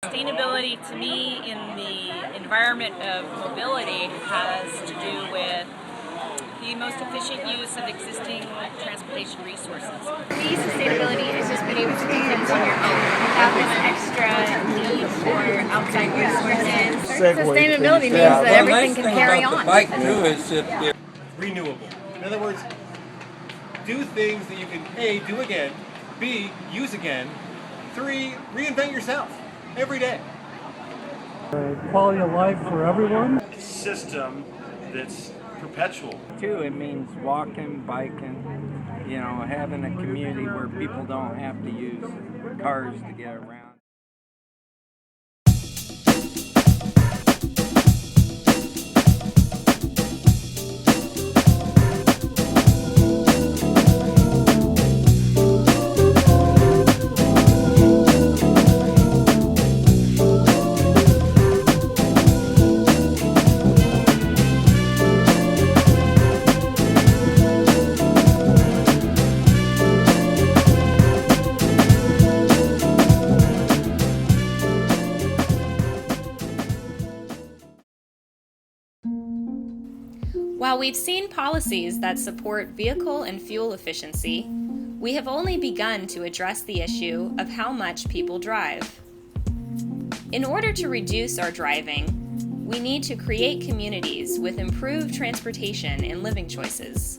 Sustainability to me in the environment of mobility has to do with the most efficient use of existing transportation resources. For me, sustainability is just being able to do things on your own without this extra need for outside resources. Sustainability means that everything can carry on. The bike too is that renewable. In other words, do things that you can A, do again, B, use again, 3, reinvent yourself every day. Quality of life for everyone. System that's perpetual. too. It means walking, biking, having a community where people don't have to use cars to get around. While we've seen policies that support vehicle and fuel efficiency, we have only begun to address the issue of how much people drive. In order to reduce our driving, we need to create communities with improved transportation and living choices.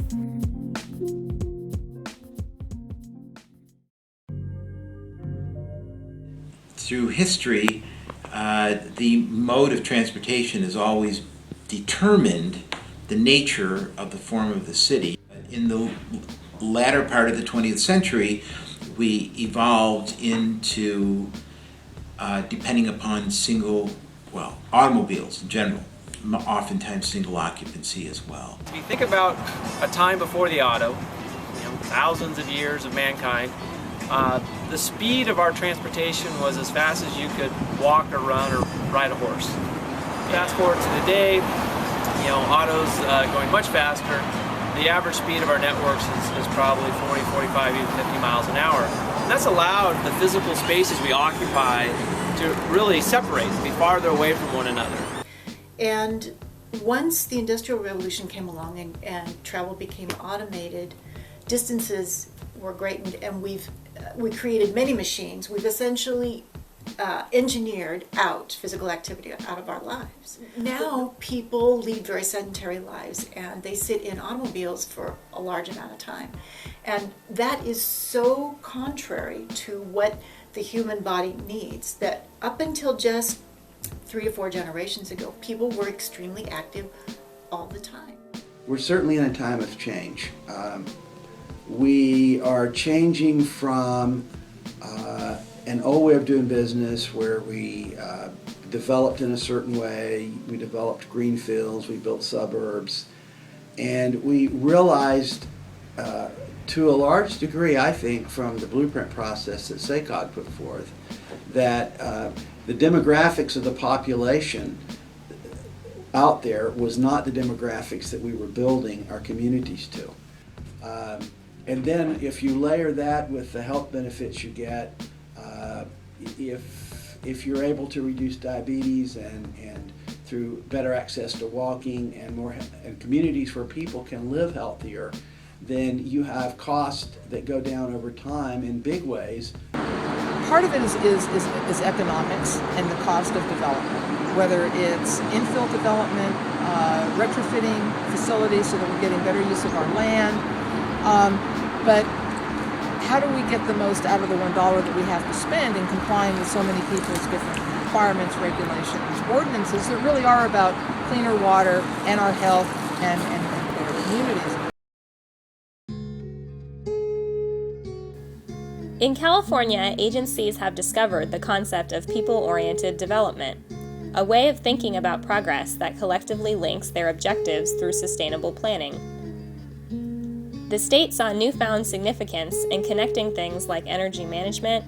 Through history, the mode of transportation has always determined the nature of the form of the city. In the latter part of the 20th century, we evolved into depending upon automobiles in general, oftentimes single occupancy as well. If you think about a time before the auto, thousands of years of mankind, the speed of our transportation was as fast as you could walk or run or ride a horse. Fast forward to today, autos going much faster. The average speed of our networks is probably 40, 45, even 50 miles an hour. And that's allowed the physical spaces we occupy to really separate, to be farther away from one another. And once the Industrial Revolution came along and travel became automated, distances were greatened, and we created many machines. We've essentially engineered out physical activity out of our lives. Now people lead very sedentary lives and they sit in automobiles for a large amount of time. And that is so contrary to what the human body needs that up until just 3 to 4 generations ago, people were extremely active all the time. We're certainly in a time of change. We are changing from an old way of doing business where we developed in a certain way. We developed green fields, we built suburbs, and we realized to a large degree, I think, from the blueprint process that SACOG put forth, that the demographics of the population out there was not the demographics that we were building our communities to. And then if you layer that with the health benefits you get, if you're able to reduce diabetes and through better access to walking and communities where people can live healthier, then you have costs that go down over time in big ways. Part of it is economics and the cost of development, whether it's infill development, retrofitting facilities so that we're getting better use of our land. But how do we get the most out of the $1 that we have to spend in complying with so many people's different requirements, regulations, ordinances that really are about cleaner water and our health and better communities? In California, agencies have discovered the concept of people-oriented development, a way of thinking about progress that collectively links their objectives through sustainable planning. The state saw newfound significance in connecting things like energy management,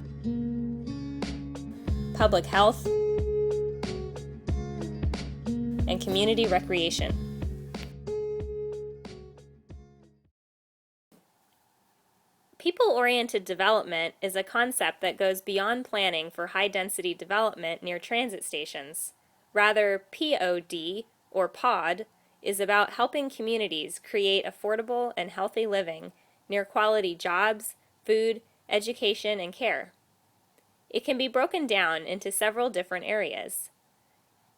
public health, and community recreation. Pupil-oriented development is a concept that goes beyond planning for high-density development near transit stations. Rather, POD, or POD, is about helping communities create affordable and healthy living near quality jobs, food, education, and care. It can be broken down into several different areas.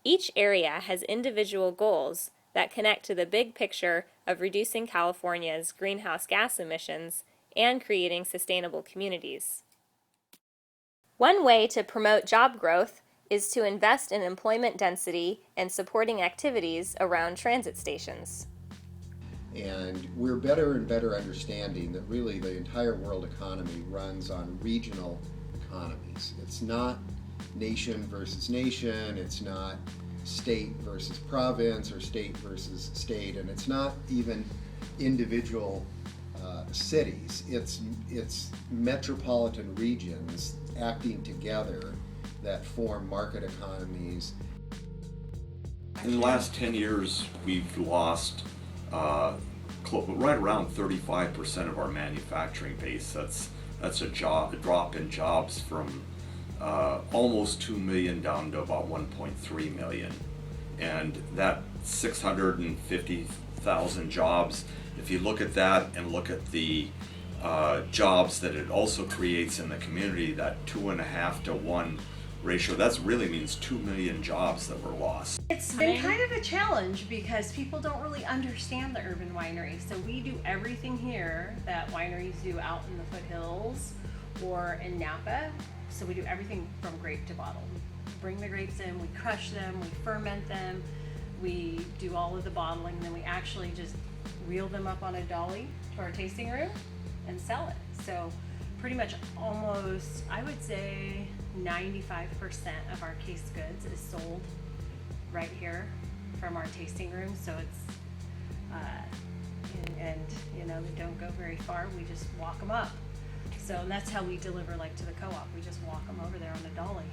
Each area has individual goals that connect to the big picture of reducing California's greenhouse gas emissions and creating sustainable communities. One way to promote job growth is to invest in employment density and supporting activities around transit stations. And we're better and better understanding that really the entire world economy runs on regional economies. It's not nation versus nation, it's not state versus province or state versus state, and it's not even individual cities. It's metropolitan regions acting together that form market economies. In the last 10 years, we've lost right around 35% of our manufacturing base. That's a drop in jobs from almost 2 million down to about 1.3 million. And that 650,000 jobs, if you look at that and look at the jobs that it also creates in the community, that 2.5 to 1 ratio, that really means 2 million jobs that were lost. It's been kind of a challenge because people don't really understand the urban winery. So we do everything here that wineries do out in the foothills or in Napa. So we do everything from grape to bottle. We bring the grapes in, we crush them, we ferment them, we do all of the bottling, then we actually just reel them up on a dolly to our tasting room and sell it. So pretty much almost, I would say 95% of our case goods is sold right here from our tasting room. So it's, and you know, they don't go very far. We just walk them up. So and that's how we deliver like to the co-op. We just walk them over there on the dolly.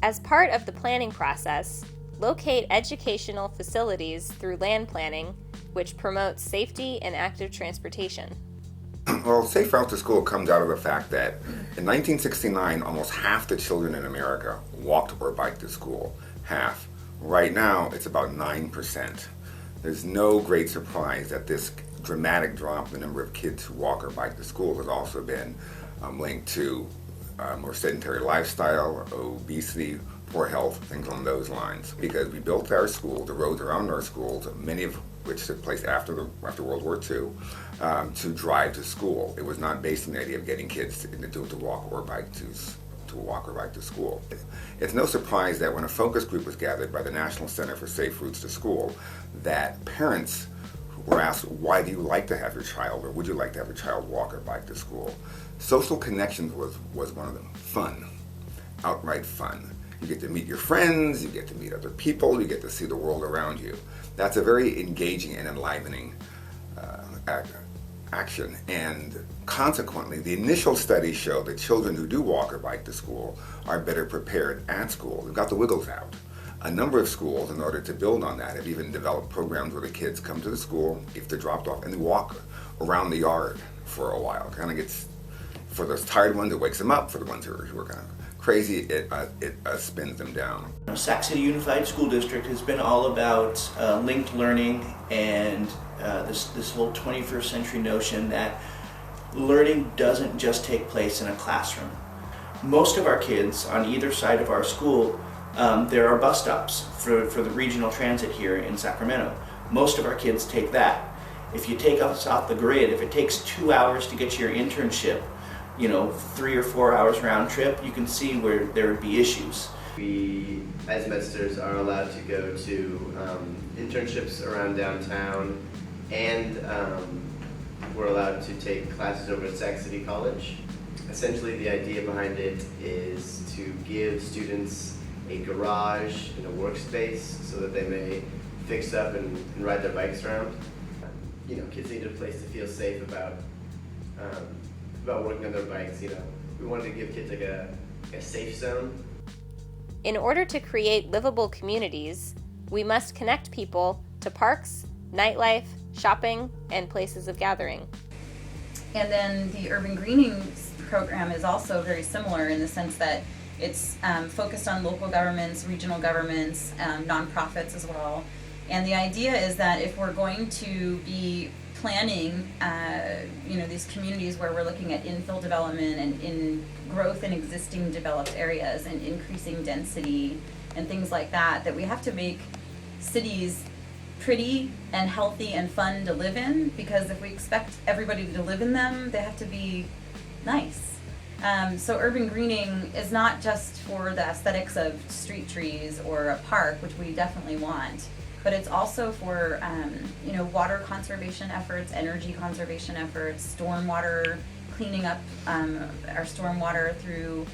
As part of the planning process, locate educational facilities through land planning, which promotes safety and active transportation. Well, Safe Route to School comes out of the fact that in 1969, almost half the children in America walked or biked to school. Half. Right now, it's about 9%. There's no great surprise that this dramatic drop in the number of kids who walk or bike to school has also been linked to more sedentary lifestyle, obesity, poor health, things along those lines. Because we built our schools, the roads around our schools, many of which took place after World War II, to drive to school. It was not based on the idea of getting kids to walk or bike to school. It's no surprise that when a focus group was gathered by the National Center for Safe Routes to School, that parents were asked, why do you like to have your child, or would you like to have your child walk or bike to school? Social connections was one of them. Fun. Outright fun. You get to meet your friends, you get to meet other people, you get to see the world around you. That's a very engaging and enlivening action. And consequently, the initial studies show that children who do walk or bike to school are better prepared at school. They've got the wiggles out. A number of schools, in order to build on that, have even developed programs where the kids come to the school, if they're dropped off, and they walk around the yard for a while. Kind of gets, for those tired ones, it wakes them up. For the ones who are kind of crazy, it spins them down. Sac City Unified School District has been all about linked learning and this whole 21st century notion that learning doesn't just take place in a classroom. Most of our kids on either side of our school, there are bus stops for the regional transit here in Sacramento. Most of our kids take that. If you take us off the grid, if it takes 2 hours to get to your internship, 3 or 4 hours round trip, you can see where there would be issues. We, as Medsters, are allowed to go to internships around downtown, and we're allowed to take classes over at Sac City College. Essentially, the idea behind it is to give students a garage and a workspace so that they may fix up and ride their bikes around. Kids need a place to feel safe about working on their bikes. We wanted to give kids like a safe zone. In order to create livable communities, we must connect people to parks, nightlife, shopping, and places of gathering. And then the urban greening program is also very similar in the sense that it's focused on local governments, regional governments, nonprofits as well. And the idea is that if we're going to be planning, these communities where we're looking at infill development and in growth in existing developed areas and increasing density and things like that, that we have to make cities pretty and healthy and fun to live in, because if we expect everybody to live in them, they have to be nice. So urban greening is not just for the aesthetics of street trees or a park, which we definitely want, but it's also for water conservation efforts, energy conservation efforts, stormwater, cleaning up our stormwater through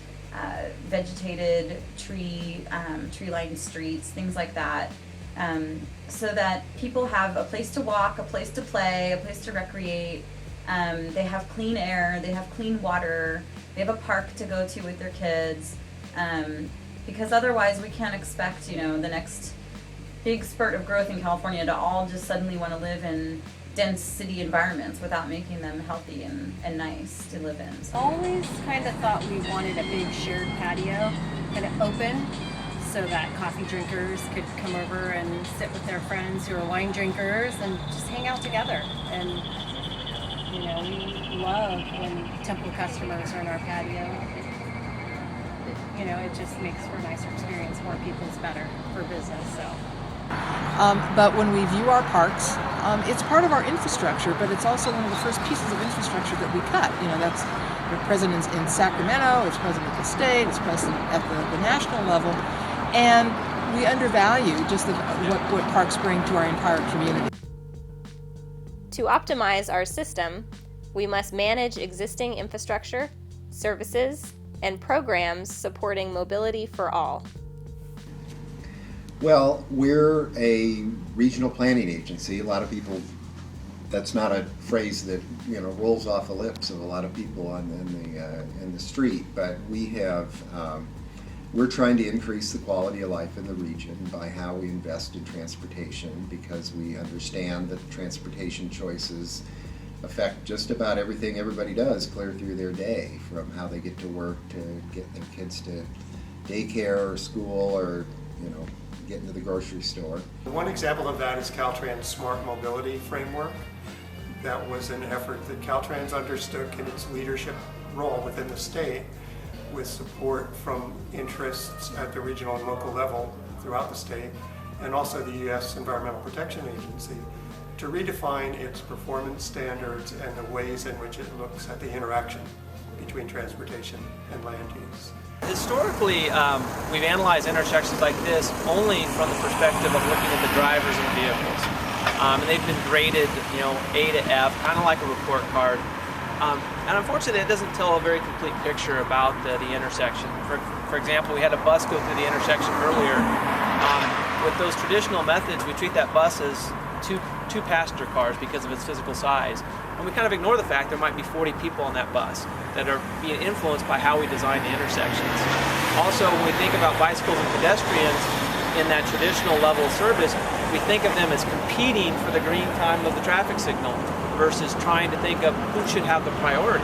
vegetated tree-lined streets, things like that. So that people have a place to walk, a place to play, a place to recreate. They have clean air, they have clean water, they have a park to go to with their kids. Because otherwise we can't expect, the next big spurt of growth in California to all just suddenly want to live in dense city environments without making them healthy and nice to live in. So. Always kind of thought we wanted a big shared patio, kind of open, so that coffee drinkers could come over and sit with their friends who are wine drinkers and just hang out together. And, we love when Temple customers are in our patio. It just makes for a nicer experience. More people's better for business, so. But when we view our parks, it's part of our infrastructure, but it's also one of the first pieces of infrastructure that we cut. That's present in Sacramento, it's present at the state, it's present at the national level. And we undervalue just what parks bring to our entire community. To optimize our system, we must manage existing infrastructure, services, and programs supporting mobility for all. Well, we're a regional planning agency. A lot of people, that's not a phrase that rolls off the lips of a lot of people in the street, but we have. We're trying to increase the quality of life in the region by how we invest in transportation, because we understand that transportation choices affect just about everything everybody does clear through their day, from how they get to work to get their kids to daycare or school or get into the grocery store. One example of that is Caltrans Smart Mobility Framework. That was an effort that Caltrans undertook in its leadership role within the state, with support from interests at the regional and local level throughout the state, and also the U.S. Environmental Protection Agency, to redefine its performance standards and the ways in which it looks at the interaction between transportation and land use. Historically, we've analyzed intersections like this only from the perspective of looking at the drivers and vehicles. And they've been graded, A to F, kind of like a report card. And unfortunately, it doesn't tell a very complete picture about the intersection. For example, we had a bus go through the intersection earlier. With those traditional methods, we treat that bus as two passenger cars because of its physical size. And we kind of ignore the fact there might be 40 people on that bus that are being influenced by how we design the intersections. Also, when we think about bicycles and pedestrians in that traditional level of service, we think of them as competing for the green time of the traffic signal, versus trying to think of who should have the priority,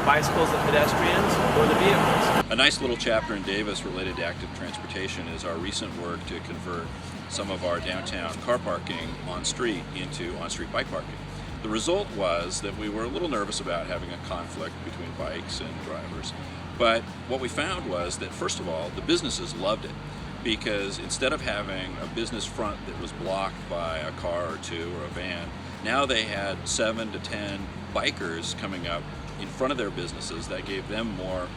bicycles and pedestrians or the vehicles. A nice little chapter in Davis related to active transportation is our recent work to convert some of our downtown car parking on street into on-street bike parking. The result was that we were a little nervous about having a conflict between bikes and drivers, but what we found was that, first of all, the businesses loved it, because instead of having a business front that was blocked by a car or two or a van, now they had 7 to 10 bikers coming up in front of their businesses. That gave them more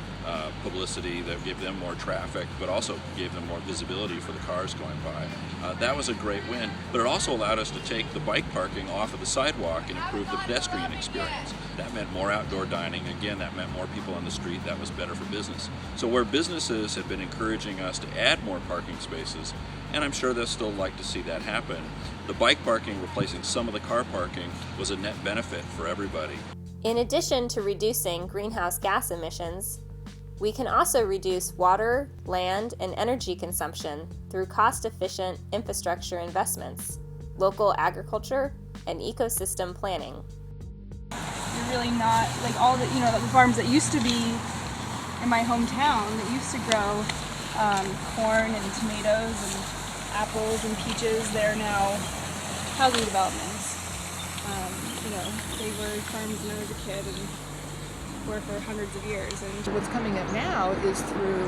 publicity, that gave them more traffic, but also gave them more visibility for the cars going by. That was a great win, but it also allowed us to take the bike parking off of the sidewalk and improve the pedestrian experience. That meant more outdoor dining. Again, that meant more people on the street. That was better for business. So where businesses have been encouraging us to add more parking spaces, and I'm sure they'll still like to see that happen, the bike parking replacing some of the car parking was a net benefit for everybody. In addition to reducing greenhouse gas emissions, we can also reduce water, land, and energy consumption through cost-efficient infrastructure investments, local agriculture, and ecosystem planning. really not, like all the, the farms that used to be in my hometown that used to grow corn and tomatoes and apples and peaches, they're now housing developments. They were farms when I was a kid and were for hundreds of years. And what's coming up now is through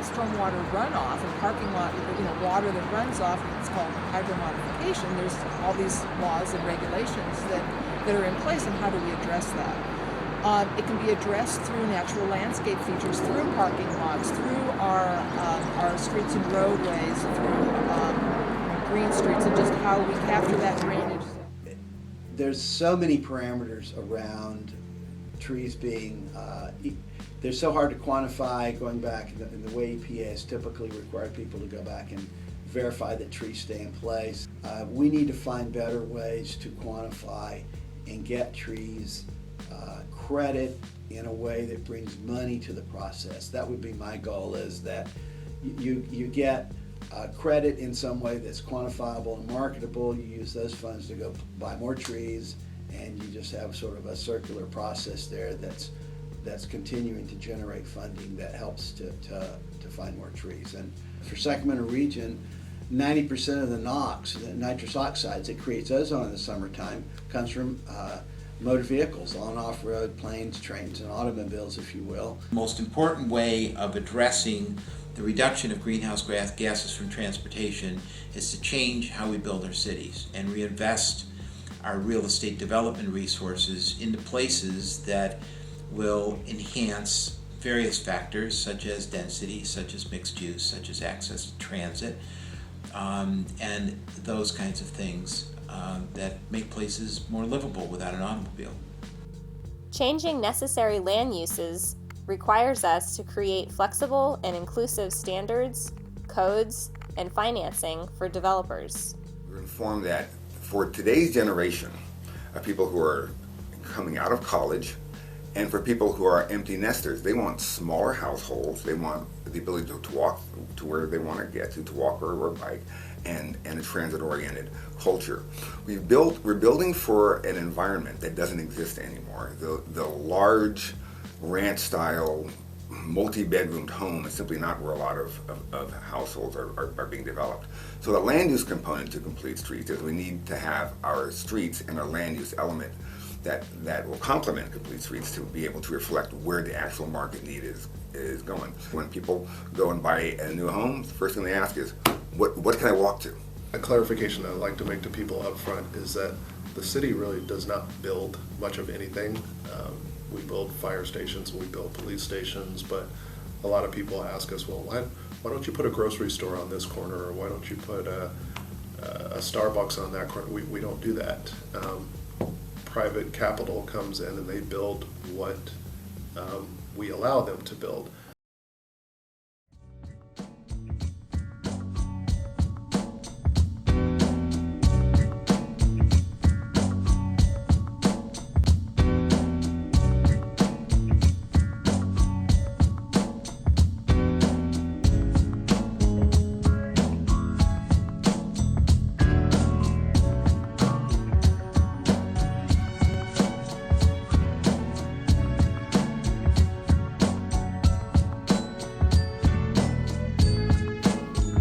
stormwater runoff and parking lot, water that runs off. It's called hydromodification. There's all these laws and regulations that are in place, and how do we address that? It can be addressed through natural landscape features, through parking lots, through our streets and roadways, through green streets, and just how we capture that drainage. There's so many parameters around trees being, they're so hard to quantify, going back in the way EPA has typically required people to go back and verify that trees stay in place. We need to find better ways to quantify and get trees credit in a way that brings money to the process. That would be my goal, is that you get credit in some way that's quantifiable and marketable. You use those funds to go buy more trees, and you just have sort of a circular process there that's continuing to generate funding that helps to find more trees. And for Sacramento region, 90% of the NOx, the nitrous oxides that creates ozone in the summertime, comes from motor vehicles, on off-road, planes, trains, and automobiles, if you will. The most important way of addressing the reduction of greenhouse gases from transportation is to change how we build our cities and reinvest our real estate development resources into places that will enhance various factors such as density, such as mixed use, such as access to transit, and those kinds of things that make places more livable without an automobile. Changing necessary land uses requires us to create flexible and inclusive standards, codes, and financing for developers. We're informed that for today's generation of people who are coming out of college, and for people who are empty nesters, they want smaller households. They want the ability to walk to where they want to get to walk or bike, and a transit-oriented culture. We're building for an environment that doesn't exist anymore. The large ranch-style, multi-bedroomed home is simply not where a lot of households are being developed. So the land use component to complete streets is we need to have our streets and our land use element that will complement complete streets to be able to reflect where the actual market need is going. When people go and buy a new home, the first thing they ask is, what can I walk to? A clarification I'd like to make to people up front is that the city really does not build much of anything. We build fire stations, we build police stations, but a lot of people ask us, well, why don't you put a grocery store on this corner, or why don't you put a Starbucks on that corner? We don't do that. Private capital comes in and they build what we allow them to build.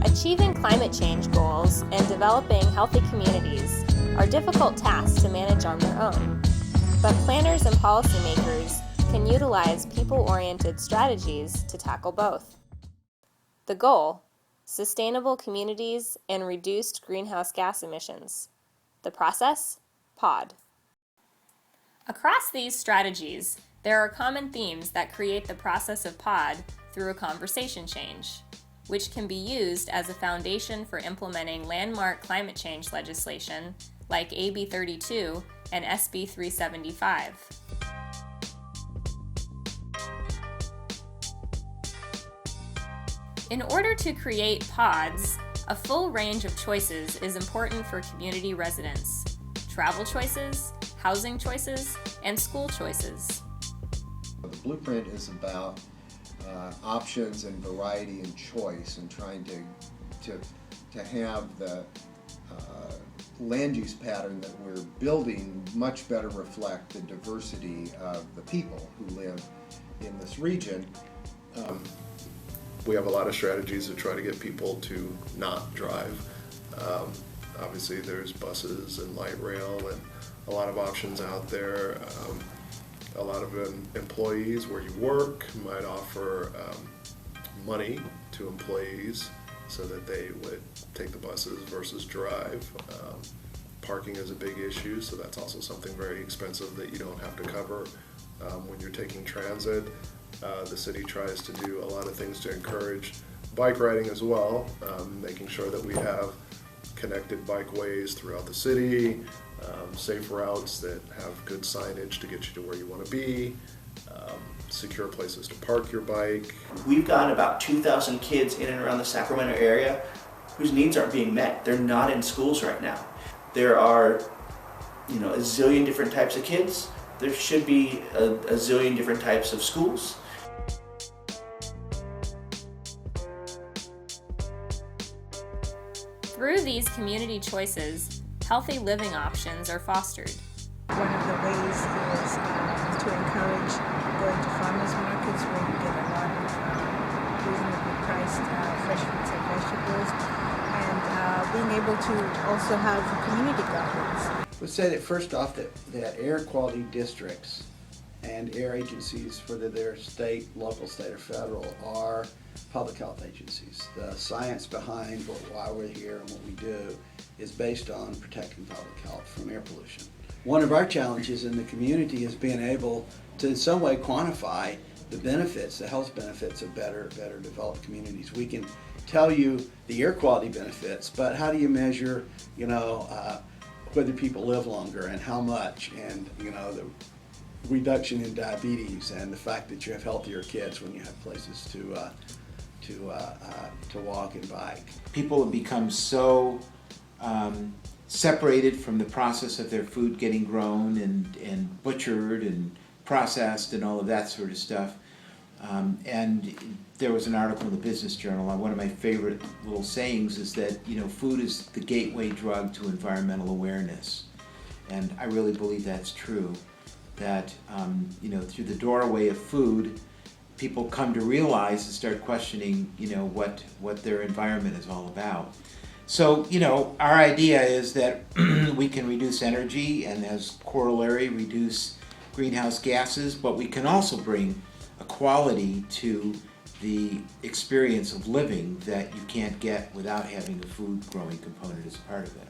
Achieving climate change goals and developing healthy communities are difficult tasks to manage on their own, but planners and policymakers can utilize people-oriented strategies to tackle both. The goal: sustainable communities and reduced greenhouse gas emissions. The process: POD. Across these strategies, there are common themes that create the process of POD through a conversation change, which can be used as a foundation for implementing landmark climate change legislation like AB 32 and SB 375. In order to create pods, a full range of choices is important for community residents: travel choices, housing choices, and school choices. The blueprint is about options and variety and choice, and trying to have the land use pattern that we're building much better reflect the diversity of the people who live in this region. We have a lot of strategies to try to get people to not drive. Obviously there's buses and light rail and a lot of options out there. A lot of employees where you work might offer money to employees so that they would take the buses versus drive. Parking is a big issue, so that's also something very expensive that you don't have to cover when you're taking transit. The city tries to do a lot of things to encourage bike riding as well, making sure that we have connected bikeways throughout the city, safe routes that have good signage to get you to where you want to be, secure places to park your bike. We've got about 2,000 kids in and around the Sacramento area whose needs aren't being met. They're not in schools right now. There are, a zillion different types of kids. There should be a zillion different types of schools. Through these community choices, healthy living options are fostered. One of the ways is to encourage going to farmers markets where you get a lot of reasonably priced fresh fruits and vegetables, and being able to also have community gardens. I would say that first off that air quality districts and air agencies, whether they're state, local, state, or federal, are public health agencies. The science behind why we're here and what we do is based on protecting public health from air pollution. One of our challenges in the community is being able to in some way quantify the benefits, the health benefits of better developed communities. We can tell you the air quality benefits, but how do you measure, whether people live longer and how much, and the reduction in diabetes and the fact that you have healthier kids when you have places to walk and bike. People have become so separated from the process of their food getting grown and butchered and processed and all of that sort of stuff. And there was an article in the Business Journal on one of my favorite little sayings is that, food is the gateway drug to environmental awareness. And I really believe that's true. That, through the doorway of food, people come to realize and start questioning, what their environment is all about. So, our idea is that we can reduce energy and as corollary reduce greenhouse gases, but we can also bring a quality to the experience of living that you can't get without having a food growing component as part of it.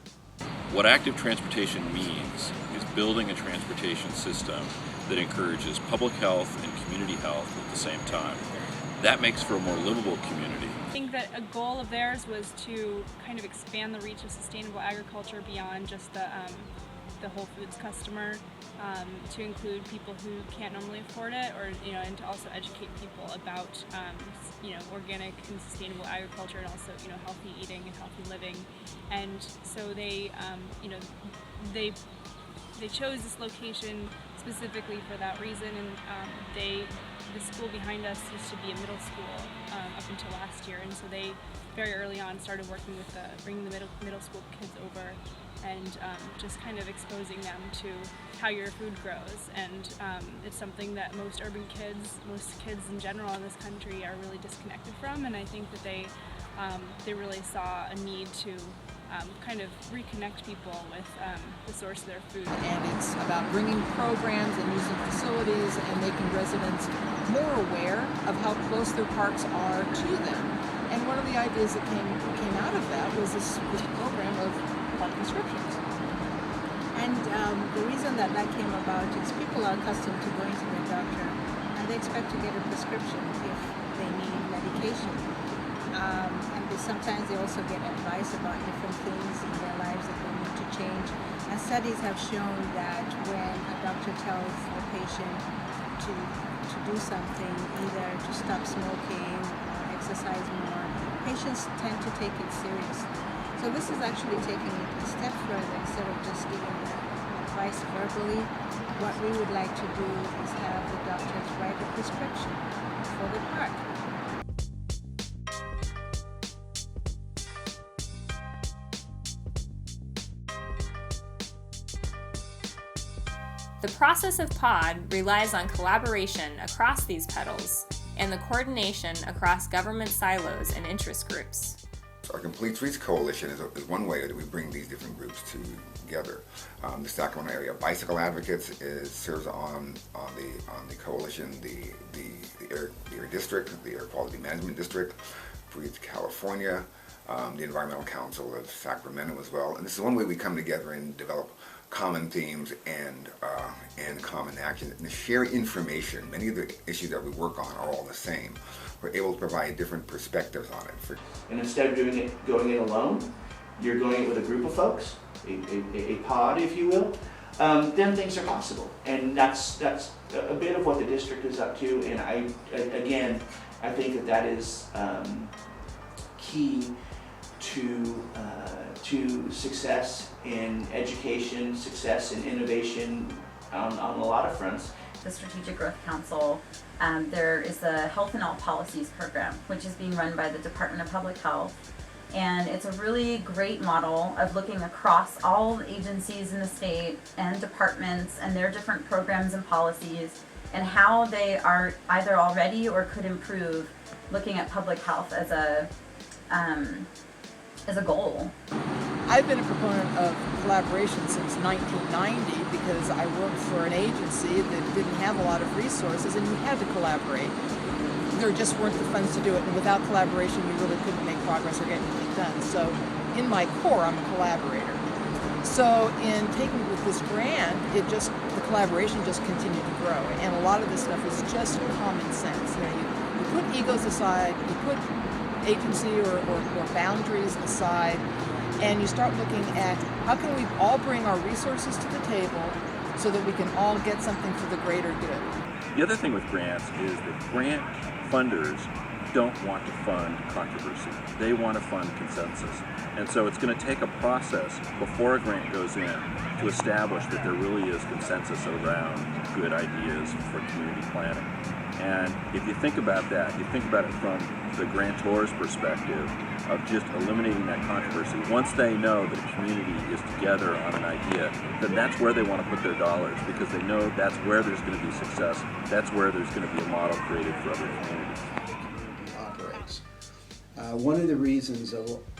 What active transportation means is building a transportation system that encourages public health and community health at the same time. That makes for a more livable community. I think that a goal of theirs was to kind of expand the reach of sustainable agriculture beyond just the Whole Foods customer, to include people who can't normally afford it, or and to also educate people about organic and sustainable agriculture, and also healthy eating and healthy living. And so they chose this location specifically for that reason, and the school behind us used to be a middle school up until last year, and so they very early on started working with bringing the middle school kids over and just kind of exposing them to how your food grows. And it's something that most urban kids, most kids in general in this country are really disconnected from, and I think that they really saw a need to kind of reconnect people with the source of their food. And it's about bringing programs and using facilities and making residents more aware of how close their parks are to them. And one of the ideas that came out of that was this program of park prescriptions. And the reason that came about is people are accustomed to going to their doctor and they expect to get a prescription if they need medication. And sometimes they also get advice about different things in their lives that they need to change. And studies have shown that when a doctor tells the patient to do something, either to stop smoking or exercise more, patients tend to take it seriously. So this is actually taking it a step further. Instead of just giving the advice verbally, what we would like to do is have the doctors write a prescription for the park. The process of POD relies on collaboration across these petals and the coordination across government silos and interest groups. Our Complete Streets Coalition is one way that we bring these different groups together. The Sacramento Area Bicycle Advocates serves on the coalition, the air district, the Air Quality Management District, Breathe California, the Environmental Council of Sacramento as well. And this is one way we come together and develop common themes and common action and share information. Many of the issues that we work on are all the same. We're able to provide different perspectives on it. And instead of going it alone, you're going it with a group of folks, a pod, if you will. Then things are possible, and that's a bit of what the district is up to. And I think that is key to success in education, success in innovation on a lot of fronts. The Strategic Growth Council, there is the Health in All Policies program, which is being run by the Department of Public Health. And it's a really great model of looking across all the agencies in the state and departments and their different programs and policies and how they are either already or could improve, looking at public health as a goal. I've been a proponent of collaboration since 1990 because I worked for an agency that didn't have a lot of resources and you had to collaborate. There just weren't the funds to do it, and without collaboration you really couldn't make progress or get anything done. So in my core, I'm a collaborator. So in taking with this grant, the collaboration just continued to grow, and a lot of this stuff is just common sense. You put egos aside, you put agency or boundaries aside, and you start looking at how can we all bring our resources to the table so that we can all get something for the greater good. The other thing with grants is that grant funders don't want to fund controversy. They want to fund consensus. And so it's going to take a process before a grant goes in to establish that there really is consensus around good ideas for community planning. And if you think about that, you think about it from the grantor's perspective of just eliminating that controversy. Once they know that a community is together on an idea, then that's where they want to put their dollars, because they know that's where there's going to be success. That's where there's going to be a model created for other communities. Operates. One of the reasons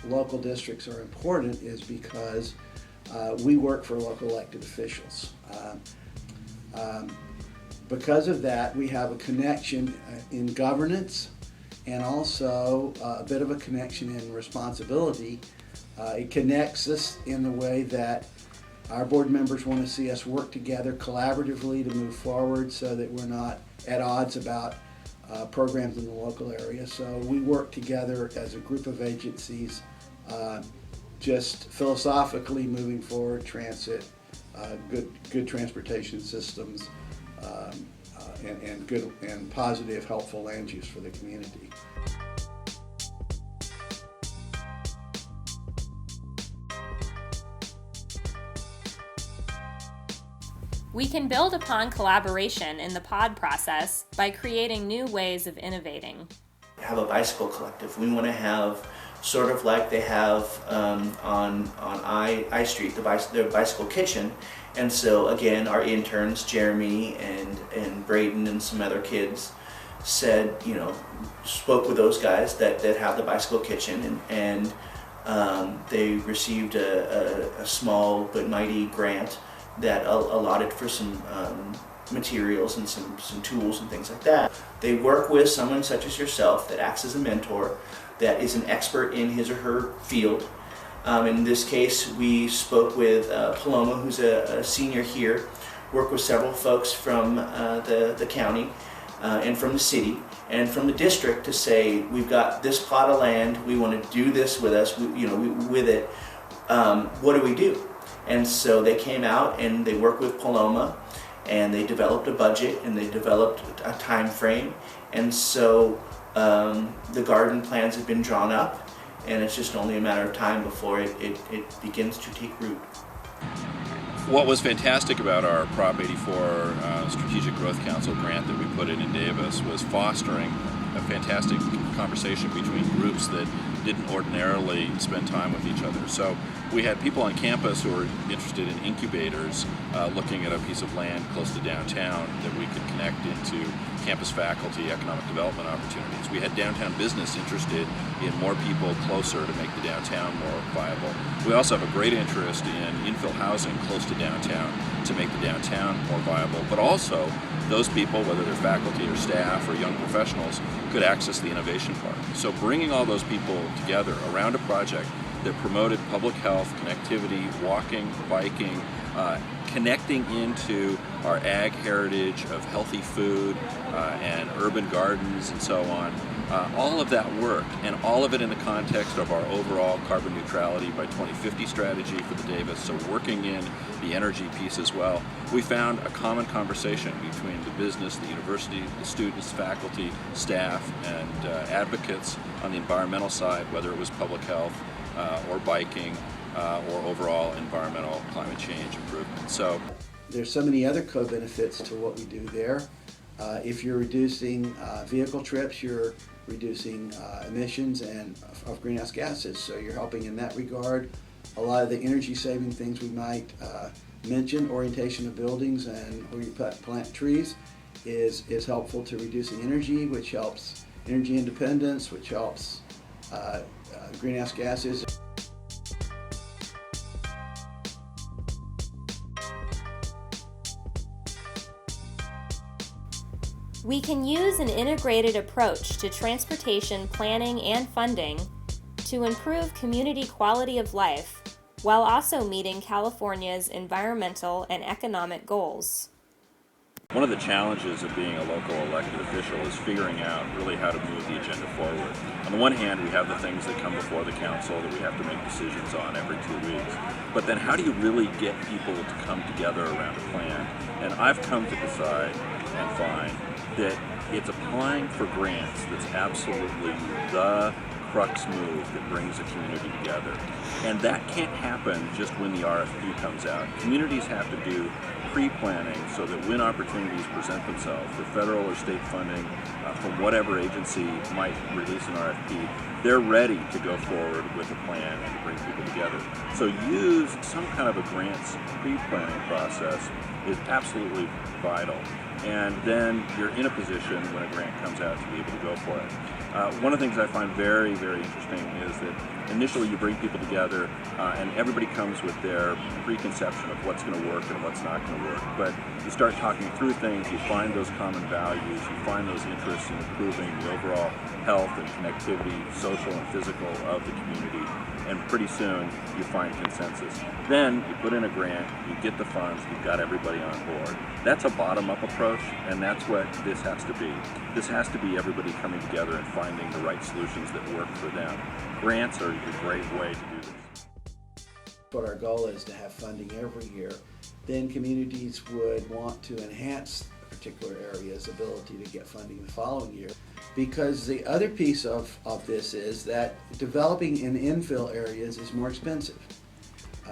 local districts are important is because we work for local elected officials. Because of that, we have a connection in governance and also a bit of a connection in responsibility. It connects us in the way that our board members want to see us work together collaboratively to move forward so that we're not at odds about programs in the local area. So we work together as a group of agencies, just philosophically moving forward, transit, good transportation systems, and good and positive, helpful land use for the community. We can build upon collaboration in the POD process by creating new ways of innovating. Have a bicycle collective. We want to have sort of like they have on I Street, the bicycle kitchen. And so again, our interns, Jeremy and Braden and some other kids, said, spoke with those guys that have the bicycle kitchen, and they received a small but mighty grant that allotted for some materials and some tools and things like that. They work with someone such as yourself that acts as a mentor, that is an expert in his or her field. In this case, we spoke with Paloma, who's a senior here, worked with several folks from the county and from the city and from the district to say, we've got this plot of land, we want to do this with us, with it. What do we do? And so they came out and they worked with Paloma, and they developed a budget and they developed a time frame. And so the garden plans have been drawn up, and it's just only a matter of time before it begins to take root. What was fantastic about our Prop 84 Strategic Growth Council grant that we put in Davis was fostering a fantastic conversation between groups that didn't ordinarily spend time with each other. So We had people on campus who were interested in incubators, looking at a piece of land close to downtown that we could connect into campus faculty economic development opportunities. We had downtown business interested in more people closer to make the downtown more viable. We also have a great interest in infill housing close to downtown to make the downtown more viable, but also those people, whether they're faculty or staff or young professionals, could access the innovation park. So bringing all those people together around a project that promoted public health, connectivity, walking, biking, connecting into our ag heritage of healthy food and urban gardens and so on. All of that worked, and all of it in the context of our overall carbon neutrality by 2050 strategy for the Davis, so working in the energy piece as well. We found a common conversation between the business, the university, the students, faculty, staff, and advocates on the environmental side, whether it was public health or biking or overall environmental climate change improvement. So there's so many other co-benefits to what we do there. If you're reducing vehicle trips, you're reducing emissions and of greenhouse gases, so you're helping in that regard. A lot of the energy saving things we might mention, orientation of buildings and where you plant trees, is helpful to reducing energy, which helps energy independence, which helps greenhouse gases. We can use an integrated approach to transportation planning and funding to improve community quality of life while also meeting California's environmental and economic goals. one of the challenges of being a local elected official is figuring out really how to move the agenda forward. On the one hand, we have the things that come before the council that we have to make decisions on every 2 weeks. But then how do you really get people to come together around a plan? And I've come to decide and find that it's applying for grants that's absolutely the crux move that brings a community together. And that can't happen just when the RFP comes out. Communities have to do pre-planning so that when opportunities present themselves for federal or state funding from whatever agency might release an RFP, they're ready to go forward with a plan and to bring people together. So use some kind of a grants pre-planning process is absolutely vital. And then you're in a position when a grant comes out to be able to go for it. One of the things I find very, very interesting is that initially you bring people together and everybody comes with their preconception of what's going to work and what's not going to work. But you start talking through things, you find those common values, you find those interests in improving the overall health and connectivity, social and physical of the community, and pretty soon you find consensus. Then you put in a grant, you get the funds, you've got everybody on board. That's a bottom-up approach, and that's what this has to be. This has to be everybody coming together and finding the right solutions that work for them. Grants are a great way to do this. What our goal is to have funding every year. Then communities would want to enhance a particular area's ability to get funding the following year. Because the other piece of this is that developing in infill areas is more expensive.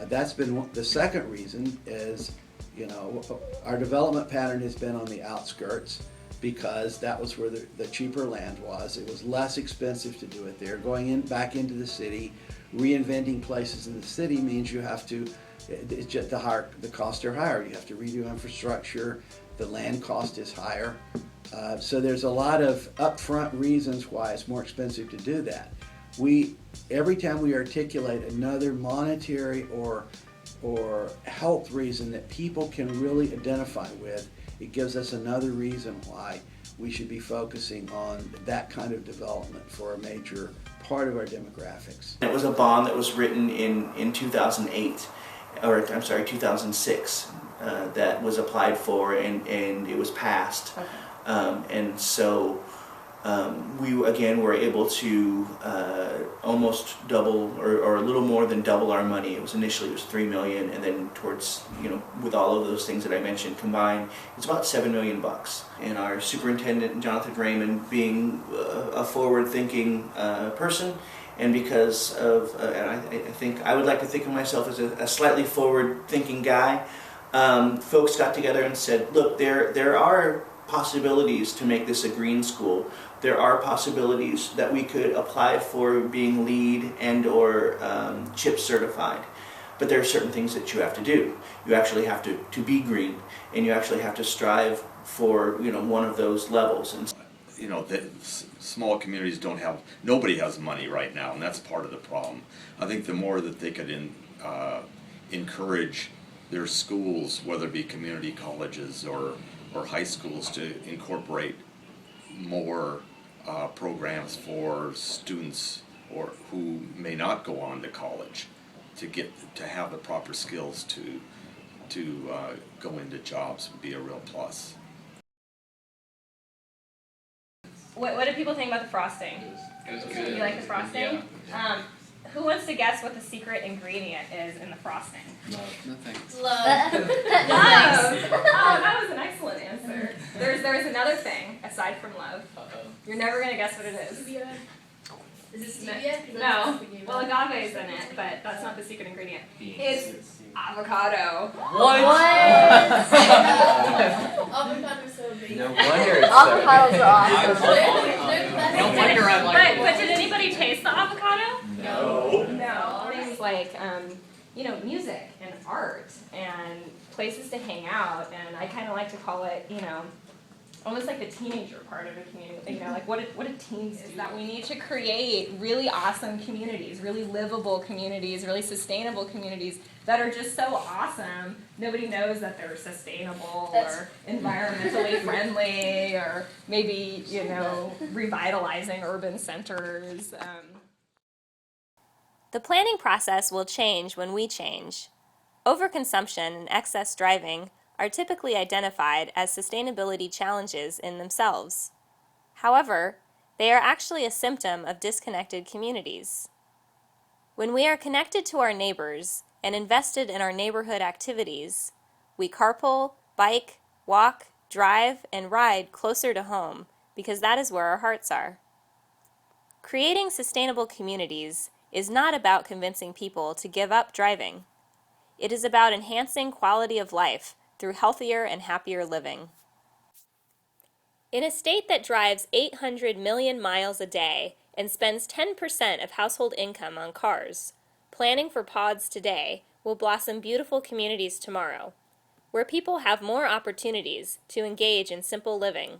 That's been the second reason is, our development pattern has been on the outskirts because that was where the cheaper land was. It was less expensive to do it there. Going back into the city, reinventing places in the city means you have to, the costs are higher. You have to redo infrastructure, the land cost is higher. So there's a lot of upfront reasons why it's more expensive to do that. Every time we articulate another monetary or health reason that people can really identify with, it gives us another reason why we should be focusing on that kind of development for a major part of our demographics. It was a bond that was written in 2008, or I'm sorry, 2006, that was applied for and it was passed. Okay. And so we again were able to almost double or a little more than double our money. It was $3 million, and then towards, with all of those things that I mentioned combined, it's about $7 million. And our superintendent, Jonathan Raymond, being a forward-thinking person, and because of, and I think I would like to think of myself as a slightly forward-thinking guy, folks got together and said, look, there are possibilities to make this a green school. There are possibilities that we could apply for being LEED and or CHIP certified. But there are certain things that you have to do. You actually have to be green, and you actually have to strive for one of those levels. And small communities don't have, nobody has money right now, and that's part of the problem. I think the more that they could encourage their schools, whether it be community colleges or high schools, to incorporate more programs for students or who may not go on to college, to have the proper skills to go into jobs would be a real plus. What do people think about the frosting? It was good. You like the frosting? Yeah. Who wants to guess what the secret ingredient is in the frosting? Love. No thanks. Love. Love. Oh, that was an excellent answer. There's another thing aside from love. You're never gonna guess what it is. Is it stevia? No. Well, agave is in it, but that's not the secret ingredient. It's avocado. What? Avocado is so amazing. No wonder it's Avocados are awesome. No wonder I like it. But did anybody taste the avocado? No. No. Things like, music and art and places to hang out, and I kind of like to call it, almost like the teenager part of a community. Like what do teens do? That we need to create really awesome communities, really livable communities, really sustainable communities that are just so awesome. Nobody knows that they're sustainable or environmentally friendly or maybe, revitalizing urban centers. The planning process will change when we change. Overconsumption and excess driving are typically identified as sustainability challenges in themselves. However, they are actually a symptom of disconnected communities. When we are connected to our neighbors and invested in our neighborhood activities, we carpool, bike, walk, drive, and ride closer to home because that is where our hearts are. Creating sustainable communities is not about convincing people to give up driving. It is about enhancing quality of life through healthier and happier living. In a state that drives 800 million miles a day and spends 10% of household income on cars, planning for pods today will blossom beautiful communities tomorrow, where people have more opportunities to engage in simple living.